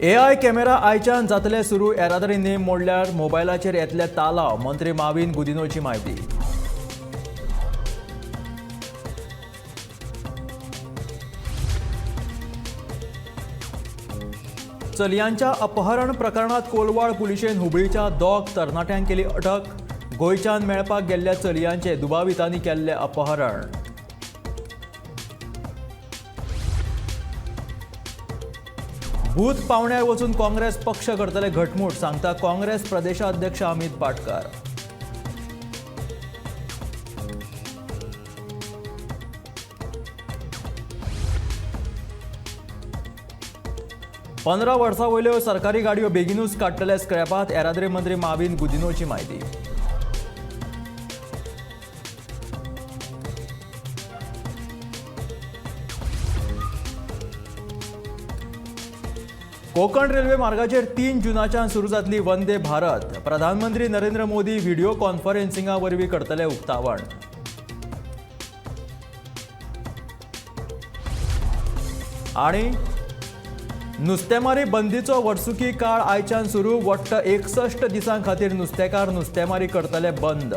AI camera आयच्यान जातले सुरू येरादारी नेम मोडल्यार मोबायलाचेर येतले तालाव मंत्री माविन गुदिन्होची म्हायती. चलयांच्या अपहरण प्रकरणात कोलवाड पुलिशेन हुबळीच्या दोग तरणाट्यांक केली अटक. गोंयच्यान मेळपाक गेल्ल्या चलयांचे दुबावितांनी केल्ले अपहरण. बूथ पावण्यार वचून काँग्रेस पक्ष करतले घटमूट सांगता काँग्रेस प्रदेशाध्यक्ष अमित पाटकर. पंदरा वर्सां वयल्यो सरकारी गाडयो बेगीनूच काडटले स्क्रॅपात येरादारी मंत्री माविन गुदिन्होची म्हायती. कोकण रेल्वे मार्गाचेर 3 जूनाच्यान सुरू जातली वंदे भारत. प्रधानमंत्री नरेंद्र मोदी व्हिडिओ कॉन्फरन्सिंगा वरवीं करतले उक्तावण. आनी नुस्तेमारी बंदीचो वर्सुकी काळ आयच्यान सुरू. वट्ट 61 दिसां खातीर नुस्तेकार नुस्तेमारी करतले बंद.